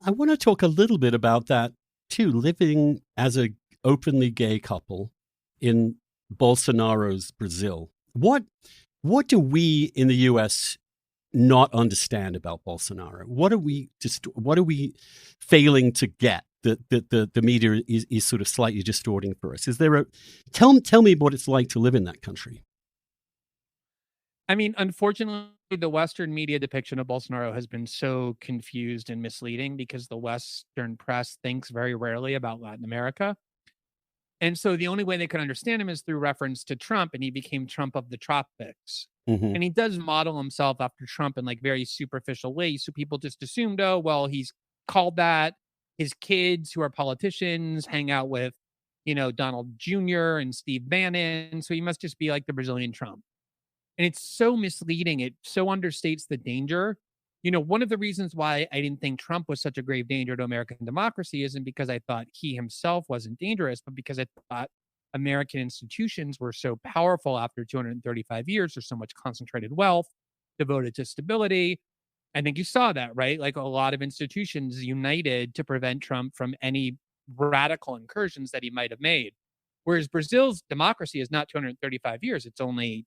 I want to talk a little bit about that too, living as a openly gay couple in Bolsonaro's Brazil. What do we in the US not understand about Bolsonaro? What are we failing to get that the media is sort of slightly distorting for us? Is there a tell me what it's like to live in that country? I mean, unfortunately, the Western media depiction of Bolsonaro has been so confused and misleading because the Western press thinks very rarely about Latin America. And so the only way they could understand him is through reference to Trump, and he became Trump of the tropics. Hmm. And he does model himself after Trump in like very superficial ways. So people just assumed, oh, well, he's called that. His kids, who are politicians, hang out with, Donald Jr. and Steve Bannon. So he must just be like the Brazilian Trump. And it's so misleading. It so understates the danger. One of the reasons why I didn't think Trump was such a grave danger to American democracy isn't because I thought he himself wasn't dangerous, but because I thought American institutions were so powerful after 235 years. There's so much concentrated wealth devoted to stability. I think you saw that, right? Like a lot of institutions united to prevent Trump from any radical incursions that he might have made. Whereas Brazil's democracy is not 235 years; it's only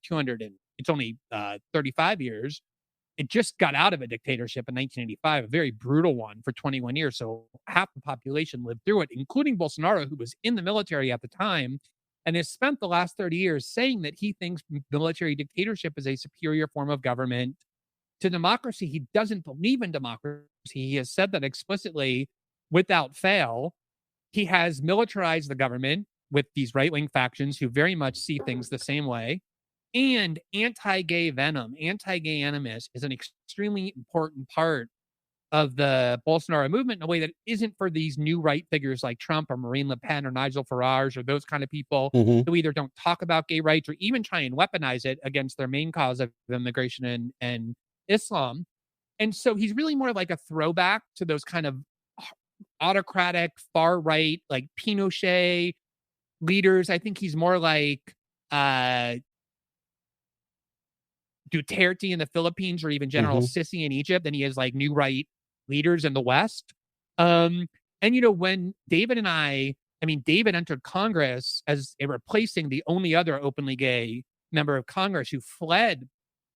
35 years. It just got out of a dictatorship in 1985, a very brutal one for 21 years. So half the population lived through it, including Bolsonaro, who was in the military at the time and has spent the last 30 years saying that he thinks military dictatorship is a superior form of government to democracy. He doesn't believe in democracy. He has said that explicitly without fail. He has militarized the government with these right wing factions who very much see things the same way. And anti gay venom, anti gay animus is an extremely important part of the Bolsonaro movement in a way that isn't for these new right figures like Trump or Marine Le Pen or Nigel Farage or those kind of people Hmm. who either don't talk about gay rights or even try and weaponize it against their main cause of immigration and Islam. And so he's really more like a throwback to those kind of autocratic, far right, like Pinochet leaders. I think he's more like uh, Duterte in the Philippines or even General Hmm. Sisi in Egypt than he is like new right leaders in the West. And when David entered Congress as a replacing the only other openly gay member of Congress who fled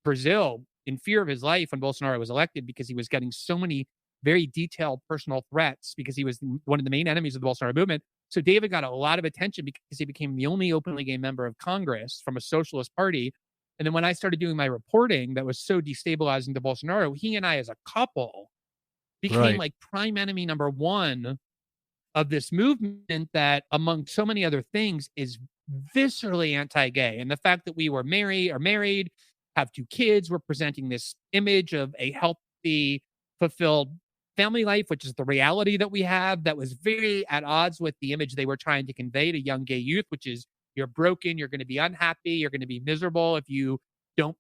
Brazil in fear of his life when Bolsonaro was elected because he was getting so many very detailed personal threats because he was one of the main enemies of the Bolsonaro movement. So David got a lot of attention because he became the only openly gay member of Congress from a socialist party. And then when I started doing my reporting that was so destabilizing to Bolsonaro, he and I as a couple became Right. like prime enemy number one of this movement that, among so many other things, is viscerally anti-gay. And the fact that we are married, have two kids, we're presenting this image of a healthy, fulfilled family life, which is the reality that we have, that was very at odds with the image they were trying to convey to young gay youth, which is you're broken, you're going to be unhappy, you're going to be miserable if you don't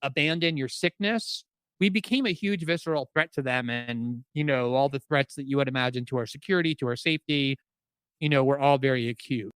abandon your sickness. We became a huge visceral threat to them. And, all the threats that you would imagine to our security, to our safety, were all very acute.